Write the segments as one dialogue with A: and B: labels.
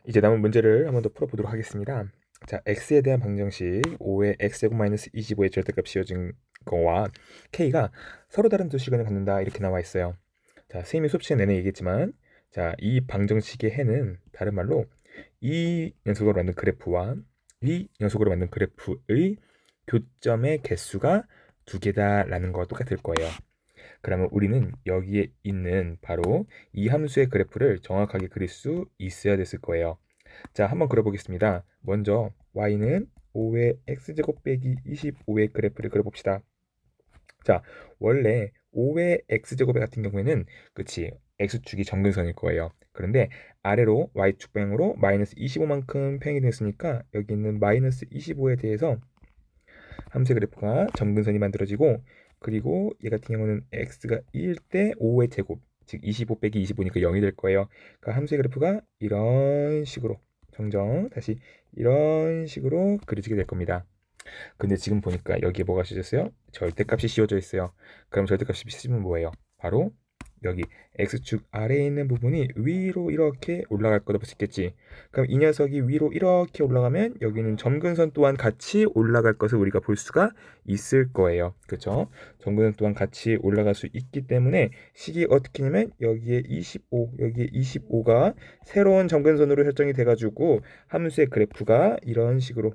A: 이제 남은 문제를 한번 더 풀어보도록 하겠습니다. 자, x에 대한 방정식 5의 x제곱 마이너스 25의 절대값 씌워진 거와 k가 서로 다른 두 시간을 갖는다 이렇게 나와 있어요. 자, 선생님이 수업 시간 내내 얘기했지만 자, 이 방정식의 해는 다른 말로 이 녀석으로 만든 그래프와 이 녀석으로 만든 그래프의 교점의 개수가 두 개다라는 거와 똑같을 거예요. 그러면 우리는 여기에 있는 바로 이 함수의 그래프를 정확하게 그릴 수 있어야 됐을 거예요. 자, 한번 그려보겠습니다. 먼저 y는 5의 x제곱 빼기 25의 그래프를 그려봅시다. 자, 원래 5의 x제곱 같은 경우에는 그치 x축이 정근선일 거예요. 그런데 아래로 y축 방향으로 마이너스 25만큼 평이 됐으니까 여기 있는 마이너스 25에 대해서 함수의 그래프가 점근선이 만들어지고, 그리고 얘 같은 경우는 x가 1일 때 5의 제곱, 즉 25 빼기 25니까 0이 될 거예요. 그러니까 함수의 그래프가 이런 식으로 다시 이런 식으로 그려지게 될 겁니다. 근데 지금 보니까 여기에 뭐가 씌워졌어요? 절대값이 씌워져 있어요. 그럼 절대값이 씌우면 뭐예요? 바로 여기 x축 아래에 있는 부분이 위로 이렇게 올라갈 거다 볼 수 있겠지. 그럼 이 녀석이 위로 이렇게 올라가면 여기는 점근선 또한 같이 올라갈 것을 우리가 볼 수가 있을 거예요. 그렇죠? 점근선 또한 같이 올라갈 수 있기 때문에 식이 어떻게 되냐면 여기에 25가 새로운 점근선으로 설정이 돼가지고 함수의 그래프가 이런 식으로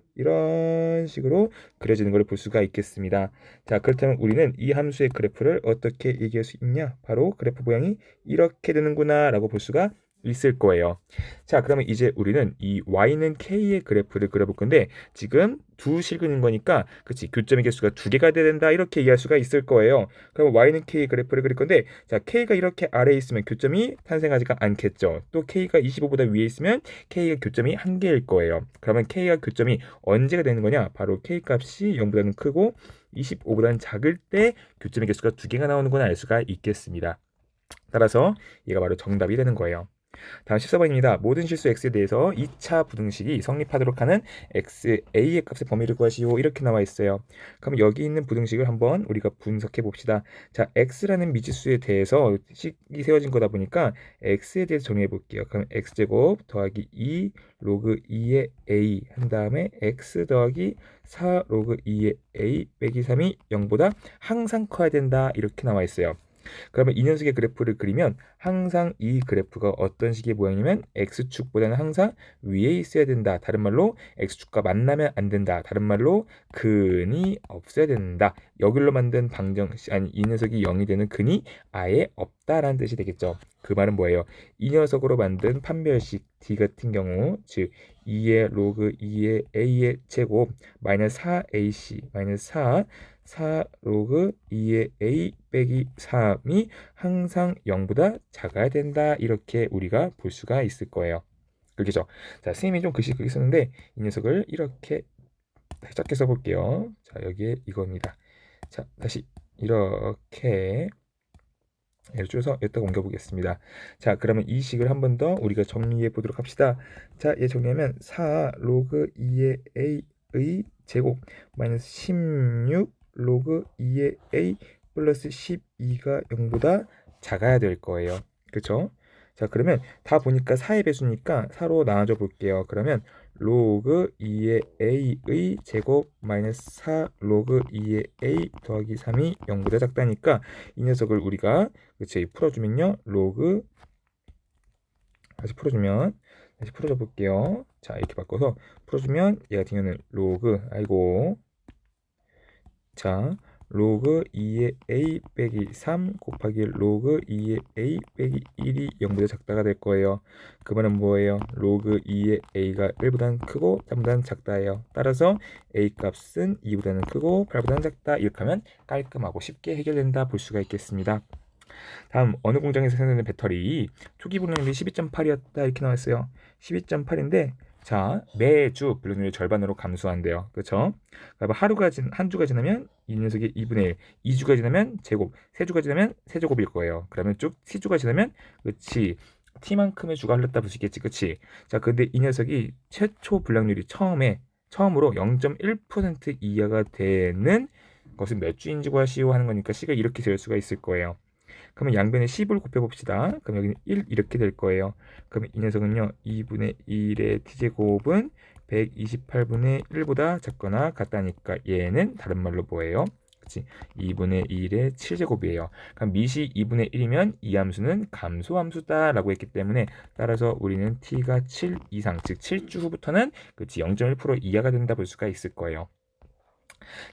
A: 그려지는 걸 볼 수가 있겠습니다. 자, 그렇다면 우리는 이 함수의 그래프를 어떻게 얘기할 수 있냐? 바로 그래프 모양이 이렇게 되는구나 라고 볼 수가 있을 거예요. 자, 그러면 이제 우리는 이 y는 k의 그래프를 그려볼 건데 지금 두 실근인 거니까 그치 교점의 개수가 두 개가 돼야 된다 이렇게 이해할 수가 있을 거예요. 그럼 y는 k의 그래프를 그릴 건데 자, k가 이렇게 아래에 있으면 교점이 탄생하지가 않겠죠. 또 k가 25보다 위에 있으면 k가 교점이 한 개일 거예요. 그러면 k가 교점이 언제가 되는 거냐? 바로 k 값이 0보다는 크고 25보다는 작을 때 교점의 개수가 두 개가 나오는구나 알 수가 있겠습니다. 따라서 얘가 바로 정답이 되는 거예요. 다음 14번입니다. 모든 실수 x에 대해서 2차 부등식이 성립하도록 하는 xa의 값의 범위를 구하시오. 이렇게 나와 있어요. 그럼 여기 있는 부등식을 한번 우리가 분석해 봅시다. 자, x라는 미지수에 대해서 식이 세워진 거다 보니까 x에 대해서 정리해 볼게요. 그럼 x제곱 더하기 2 로그 2의 a 한 다음에 x 더하기 4 로그 2의 a 빼기 3이 0보다 항상 커야 된다. 이렇게 나와 있어요. 그러면 이 녀석의 그래프를 그리면 항상 이 그래프가 어떤 식의 모양이냐면 x축보다는 항상 위에 있어야 된다. 다른 말로 x축과 만나면 안 된다. 다른 말로 근이 없어야 된다. 여기로 만든 이 녀석이 0이 되는 근이 아예 없다라는 뜻이 되겠죠. 그 말은 뭐예요? 이 녀석으로 만든 판별식 d 같은 경우 즉 2의 로그 2의 a의 제곱 마이너스 4ac 마이너스 4 로그 2의 a 빼기 3이 항상 0보다 작아야 된다. 이렇게 우리가 볼 수가 있을 거예요. 그렇겠죠? 자, 선생님이 좀 글씨 크게 썼는데 이 녀석을 이렇게 작게 써볼게요. 자, 여기에 이겁니다. 자, 다시 이렇게 얘를 줄여서 여기다가 옮겨보겠습니다. 자, 그러면 이 식을 한 번 더 우리가 정리해 보도록 합시다. 자, 얘 정리하면 4 로그 2의 a의 제곱 마이너스 16 로그 2의 a 플러스 12가 0보다 작아야 될 거예요. 그쵸? 자, 그러면 다 보니까 4의 배수니까 4로 나눠줘 볼게요. 그러면 로그 2의 a의 제곱 마이너스 4 로그 2의 a 더하기 3이 0보다 작다니까 이 녀석을 우리가 그치 풀어주면요 로그 다시 풀어줘 볼게요. 자, 이렇게 바꿔서 풀어주면 얘 같은 경우는 로그 자 로그 2의 a 빼기 3 곱하기 로그 2의 a 빼기 1이 0보다 작다가 될 거예요. 그 말은 뭐예요? 로그 2의 a가 1보다는 크고 3보다는 작다예요. 따라서 a 값은 2보다는 크고 8보다는 작다. 이렇게 하면 깔끔하고 쉽게 해결된다 볼 수가 있겠습니다. 다음 어느 공장에서 생산된 배터리 초기 불량률이 12.8이었다 이렇게 나왔어요. 12.8인데 자 매주 불량률이 절반으로 감소한대요. 그렇죠? 한 주가 지나면 이 녀석이 2분의 1, 2주가 지나면 제곱, 3주가 지나면 세제곱일 거예요. 그러면 쭉 7주가 지나면 그치 T만큼의 주가 흘렀다 볼 수 있겠지. 그치? 자, 근데 이 녀석이 최초 불량률이 처음으로 0.1% 이하가 되는 것은 몇 주인지 구하시오 하는 거니까 C가 이렇게 될 수가 있을 거예요. 그러면 양변에 10을 곱해봅시다. 그럼 여기는 1 이렇게 될 거예요. 그럼 이 녀석은요 2분의 1의 t제곱은 128분의 1보다 작거나 같다니까 얘는 다른 말로 뭐예요? 그치? 2분의 1의 7제곱이에요. 그럼 밑이 2분의 1이면 이 함수는 감소함수다 라고 했기 때문에 따라서 우리는 t가 7 이상, 즉 7주 후부터는 그치 0.1% 이하가 된다 볼 수가 있을 거예요.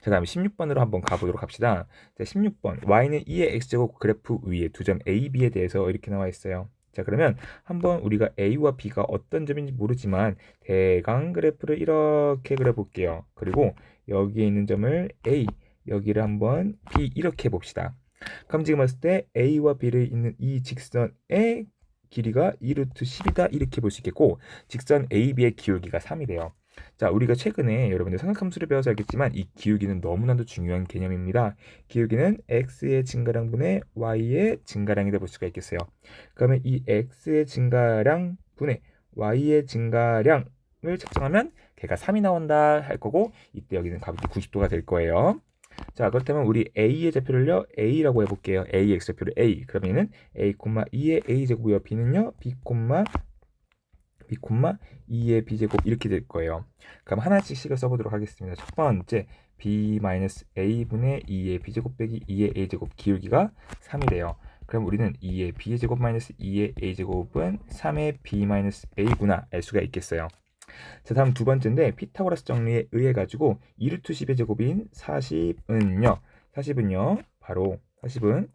A: 자, 다음에 16번으로 한번 가보도록 합시다. 자, 16번 y는 2의 x제곱 그래프 위에 두 점 a, b에 대해서 이렇게 나와 있어요. 자, 그러면 한번 우리가 a와 b가 어떤 점인지 모르지만 대강 그래프를 이렇게 그려볼게요. 그리고 여기에 있는 점을 a, 여기를 한번 b 이렇게 해봅시다. 그럼 지금 봤을 때 a와 b를 있는 이 직선의 길이가 2루트 10이다 이렇게 볼 수 있겠고 직선 AB의 기울기가 3이래요. 자, 우리가 최근에 여러분들 삼각함수를 배워서 알겠지만 이 기울기는 너무나도 중요한 개념입니다. 기울기는 x의 증가량분의 y의 증가량이다 볼 수가 있겠어요. 그러면 이 x의 증가량 분의 y의 증가량을 측정하면 걔가 3이 나온다 할 거고 이때 여기는 값이 90도가 될 거예요. 자, 그렇다면 우리 a의 좌표를요 a라고 해볼게요. a의 x좌표를 a. 그러면은 a, 2의 a제곱이요 b는요 b, b, 2의 b제곱 이렇게 될 거예요. 그럼 하나씩 식을 써보도록 하겠습니다. 첫 번째 b-a분의 2의 b제곱 빼기 2의 a제곱 기울기가 3이래요. 그럼 우리는 2의 b의 제곱 마이너스 2의 a제곱은 3의 b-a구나 알 수가 있겠어요. 자, 다음 두 번째인데 피타고라스 정리에 의해 가지고 2루트 10의 제곱인 40은요 바로 40은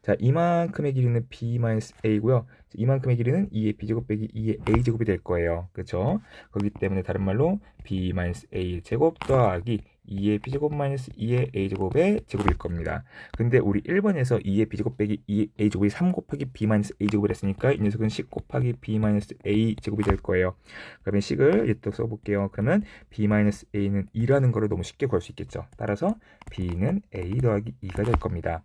A: 자, 이만큼의 길이는 b-a고요. 이만큼의 길이는 2의 b제곱 빼기 2의 a제곱이 될 거예요. 그렇죠? 그렇기 때문에 다른 말로 b-a 제곱 더하기 2의 b제곱 마이너스 2의 a제곱의 제곱일 겁니다. 근데 우리 1번에서 2의 b제곱 빼기 2의 a제곱이 3 곱하기 b-a제곱을 했으니까 이 녀석은 10 곱하기 b-a제곱이 될 거예요. 그러면 식을 이렇게 써볼게요. 그러면 b-a는 2라는 거를 너무 쉽게 구할 수 있겠죠. 따라서 b는 a 더하기 2가 될 겁니다.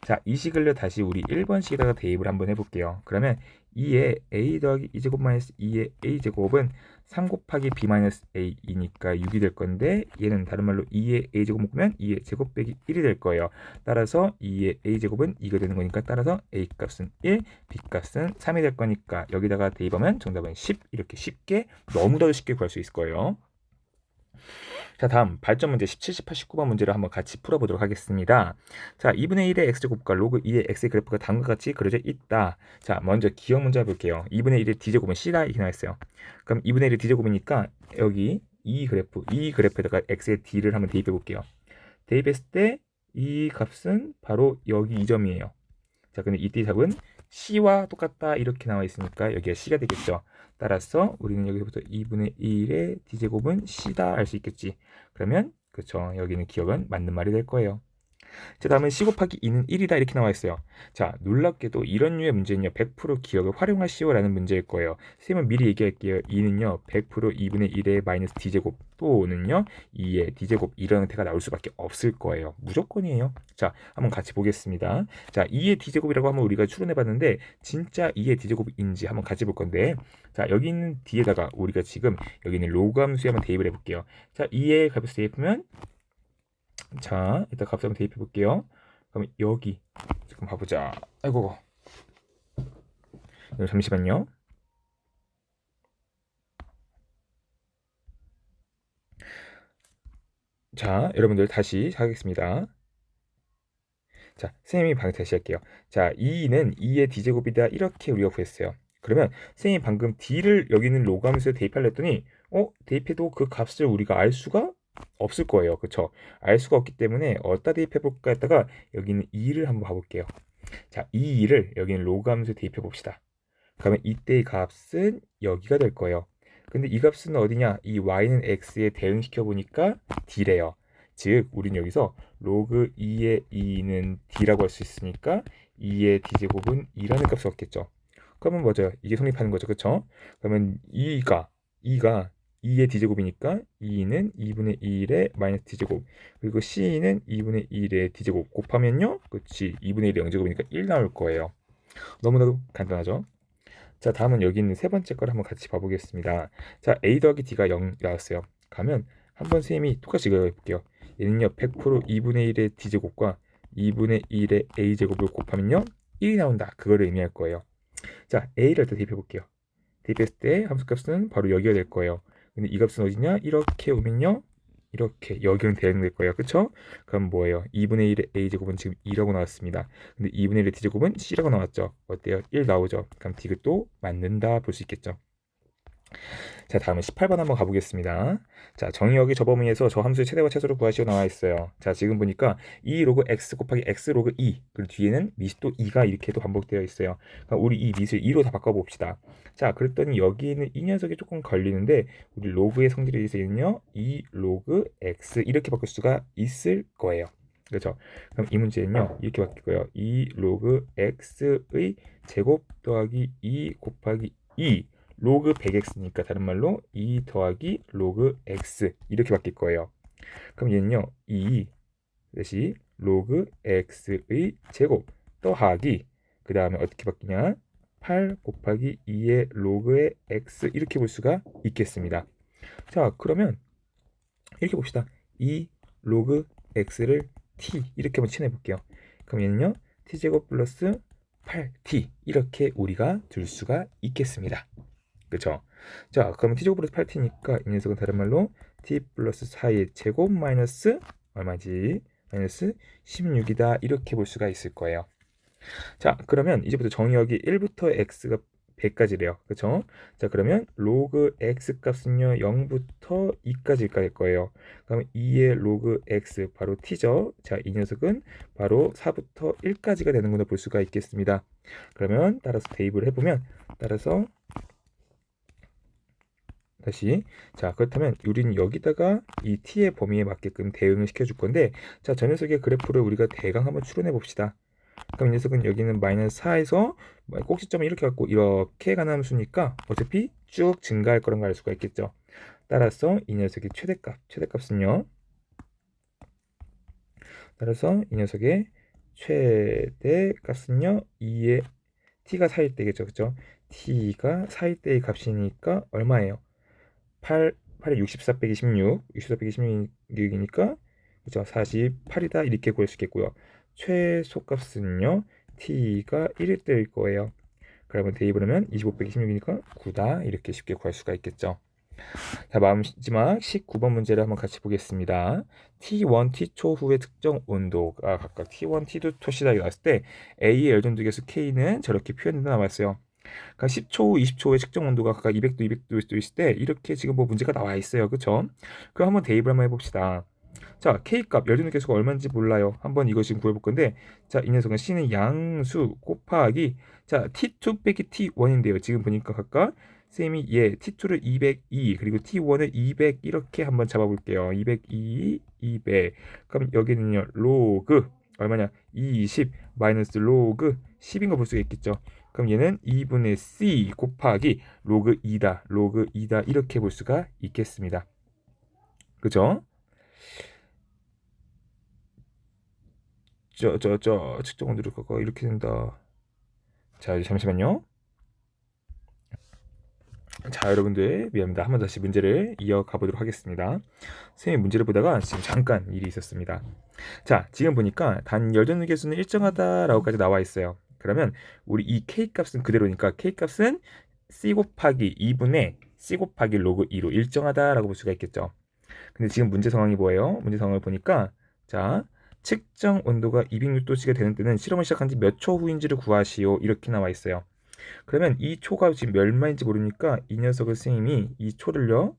A: 자, 이 식을요 다시 우리 1번식에다가 대입을 한번 해볼게요. 그러면 2의 a 더하기 2제곱 마이너스 2의 a제곱은 3 곱하기 b 마이너스 a이니까 6이 될 건데 얘는 다른 말로 2의 a제곱 묶으면 2의 제곱 빼기 1이 될 거예요. 따라서 2의 a제곱은 2가 되는 거니까 따라서 a 값은 1, b 값은 3이 될 거니까 여기다가 대입하면 정답은 10 이렇게 쉽게 너무나도 쉽게 구할 수 있을 거예요. 자, 다음 발전 문제 17, 18, 19번 문제를 한번 같이 풀어보도록 하겠습니다. 자, 2분의 1의 x제곱과 로그 2의 x의 그래프가 다음과 같이 그려져 있다. 자, 먼저 기억 문제 해볼게요. 2분의 1의 d제곱은 c다 이렇게 나왔어요. 그럼 2분의 1의 d제곱이니까 여기 이 그래프에다가 x의 d를 한번 대입해 볼게요. 대입했을 때 이 값은 바로 여기 이 점이에요. 자, 근데 이때 답은 c와 똑같다 이렇게 나와 있으니까 여기가 c가 되겠죠. 따라서 우리는 여기서부터 2분의 1의 d제곱은 c다 알 수 있겠지. 그러면 그쵸, 여기는 기억은 맞는 말이 될 거예요. 자, 다음은 c 곱하기 2는 1이다 이렇게 나와 있어요. 자, 놀랍게도 이런 류의 문제는요 100% 기억을 활용하시오 라는 문제일 거예요. 선생님은 미리 얘기할게요. 2는요 100% 2분의 1의 마이너스 d제곱 또는요 2의 d제곱 이런 형태가 나올 수밖에 없을 거예요. 무조건이에요. 자, 한번 같이 보겠습니다. 자, 2의 d제곱이라고 하면 우리가 추론해 봤는데 진짜 2의 d제곱인지 한번 같이 볼 건데, 자, 여기 있는 d에다가 우리가 지금 여기 있는 로그 함수에 한번 대입을 해볼게요. 자, 2의 값을 대입하면 자, 일단 값을 한번 대입해 볼게요. 그럼 여기 잠깐 봐보자. 아이고, 잠시만요. 자, 여러분들 다시 하겠습니다. 자, 선생님이 방금 다시 할게요. 자, 2는 2의 d제곱이다 이렇게 우리가 구했어요. 그러면 선생님이 방금 d를 여기 있는 로그 함수에 대입하려 했더니 대입해도 그 값을 우리가 알 수가 없을 거예요. 그쵸? 알 수가 없기 때문에 어디다 대입해 볼까 했다가 여기 있는 2를 한번 봐볼게요. 자, 이 2를 여기 있는 로그 함수에 대입해 봅시다. 그러면 이때의 값은 여기가 될 거예요. 근데 이 값은 어디냐? 이 y는 x에 대응시켜 보니까 d래요. 즉 우린 여기서 로그 2의 2는 d라고 할 수 있으니까 2의 d제곱은 2라는 값을 얻겠죠. 그러면 뭐죠? 이게 성립하는 거죠. 그쵸? 그러면 2가 2의 d제곱이니까 2는 2분의 1의 마이너스 d제곱, 그리고 c는 2분의 1의 d제곱 곱하면요, 그렇지, 2분의 1의 0제곱이니까 1 나올 거예요. 너무나도 간단하죠? 자, 다음은 여기 있는 세 번째 걸 한번 같이 봐보겠습니다. 자, a 더하기 d가 0 나왔어요. 가면 한번 선생님이 똑같이 이거 해볼게요. 얘는요 100% 2분의 1의 d제곱과 2분의 1의 a제곱을 곱하면요 1이 나온다. 그거를 의미할 거예요. 자, a를 일단 대입해 볼게요. 대입했을 때 함수값은 바로 여기가 될 거예요. 근데 이 값은 어디냐? 이렇게 오면요 이렇게 여기는 대응될 거예요. 그쵸? 그럼 뭐예요? 2분의 1의 a제곱은 지금 2라고 나왔습니다. 근데 2분의 1의 d제곱은 c라고 나왔죠. 어때요? 1 나오죠. 그럼 d도 맞는다 볼 수 있겠죠. 자, 다음은 18번 한번 가보겠습니다. 자, 정의역의 저범위에서 저 함수의 최대와 최소를 구하시오 나와 있어요. 자, 지금 보니까 2 로그 x 곱하기 x 로그 2 그리고 뒤에는 밑이 또 2가 이렇게도 반복되어 있어요. 그러니까 우리 이 밑을 2로 다 바꿔봅시다. 자, 그랬더니 여기는 이 녀석이 조금 걸리는데 우리 로그의 성질에 의해서는요 2 로그 x 이렇게 바꿀 수가 있을 거예요. 그렇죠? 그럼 이 문제는요 이렇게 바뀔 거예요. 2 로그 x의 제곱 더하기 2 곱하기 2 로그 100x니까 다른 말로 2 더하기 로그 x 이렇게 바뀔 거예요. 그럼 얘는요 2 다시 로그 x의 제곱 더하기 그 다음에 어떻게 바뀌냐 8 곱하기 2의 로그의 x 이렇게 볼 수가 있겠습니다. 자, 그러면 이렇게 봅시다. 2 로그 x를 t 이렇게 한번 칠해 볼게요. 그럼 얘는요 t제곱 플러스 8t 이렇게 우리가 둘 수가 있겠습니다. 그쵸? 자, 그러면 t제곱 플러스 8t니까 이 녀석은 다른 말로 t 플러스 4의 제곱 마이너스 얼마지? 마이너스 16이다 이렇게 볼 수가 있을 거예요. 자, 그러면 이제부터 정의역이 1부터 x가 100까지래요. 그쵸? 자, 그러면 로그 x 값은요 0부터 2까지일 거예요. 그러면 2의 로그 x 바로 t죠. 자, 이 녀석은 바로 4부터 1까지가 되는구나 볼 수가 있겠습니다. 그러면 따라서 대입을 해보면 따라서 다시 자, 그렇다면 우리는 여기다가 이 t의 범위에 맞게끔 대응을 시켜줄 건데 자, 저 녀석의 그래프를 우리가 대강 한번 추론해 봅시다. 그럼 이 녀석은 여기는 마이너스 4에서 꼭지점을 이렇게 갖고 이렇게 가는 함수니까 어차피 쭉 증가할 거란 걸 알 수가 있겠죠. 따라서 이 녀석의 최대값은요 따라서 이 녀석의 최대값은요 2의 t가 4일 때겠죠. 그죠? t가 4일 때의 값이니까 얼마예요? 8에 64 빼기 16, 64 빼기 16이니까 그죠? 48이다 이렇게 구할 수 있겠고요. 최소값은요 t가 1일 때일 거예요. 그러면 대입을 하면 25 빼기 16이니까 9다 이렇게 쉽게 구할 수가 있겠죠. 자, 마지막 19번 문제를 한번 같이 보겠습니다. T1, T초 후의 특정 온도가 각각 T1, T2, 시작이 나왔을 때 A의 열전도계수 K는 저렇게 표현되어 나왔어요. 그러니까 10초 후, 20초 후에 측정 온도가 각각 200도, 200도 있을 때 이렇게 지금 뭐 문제가 나와 있어요. 그쵸? 그럼 한번 대입을 한번 해봅시다. 자, K값, 열전도 계수가 얼마인지 몰라요. 한번 이거 지금 구해볼 건데 자, 이 녀석은 C는 양수 곱하기 자, T2 빼기 T1인데요. 지금 보니까 각각 쌤이 얘 T2를 202 그리고 T1을 200 이렇게 한번 잡아볼게요. 202, 200 그럼 여기는요 로그 얼마냐 20 마이너스 로그 10인 거 볼 수가 있겠죠. 그럼 얘는 2분의 C 곱하기 로그 2다 로그 2다 이렇게 볼 수가 있겠습니다. 그죠? 측정 온도를 갖고 이렇게 된다. 자, 잠시만요. 자, 여러분들 미안합니다. 한번 다시 문제를 이어가 보도록 하겠습니다. 선생님 문제를 보다가 지금 잠깐 일이 있었습니다. 자, 지금 보니까 단 열전도 계수는 일정하다라고까지 나와 있어요. 그러면 우리 이 k 값은 그대로니까 k 값은 c 곱하기 2분의 c 곱하기 로그 2로 일정하다라고 볼 수가 있겠죠. 근데 지금 문제 상황이 뭐예요? 문제 상황을 보니까 자, 측정 온도가 206도씨가 되는 때는 실험을 시작한 지 몇 초 후인지를 구하시오 이렇게 나와 있어요. 그러면 이 초가 지금 몇 마인지 모르니까 이 녀석을 선생님이 이 초를요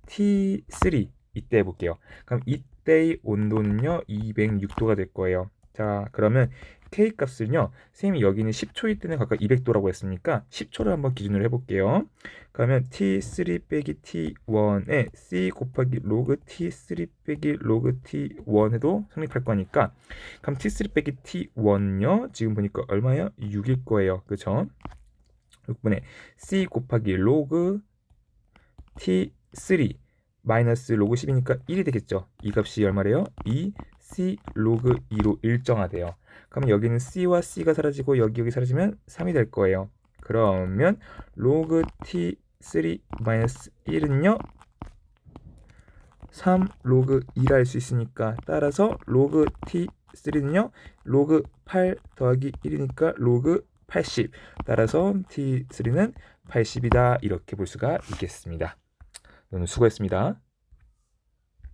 A: T3 이때 해볼게요. 그럼 이때의 온도는요 206도가 될 거예요. 자, 그러면 K 값을요 선생님이 여기는 10초일 때는 각각 200도라고 했으니까 10초를 한번 기준으로 해볼게요. 그러면 T3 빼기 T1에 C 곱하기 로그 T3 빼기 로그 T1 해도 성립할 거니까 그럼 T3 빼기 T1요 지금 보니까 얼마예요? 6일 거예요. 그쵸? 6분의 C 곱하기 로그 T3 마이너스 로그 10이니까 1이 되겠죠. 이 값이 얼마래요? 2 C 로그 2로 일정하대요. 그러면 여기는 C와 C가 사라지고 여기 사라지면 3이 될 거예요. 그러면 로그 T3 마이너스 1은요 3 로그 2라 할 수 있으니까 따라서 로그 T3는요. 로그 8 더하기 1이니까 로그 80. 따라서 T3는 80이다. 이렇게 볼 수가 있겠습니다. 오늘 수고했습니다.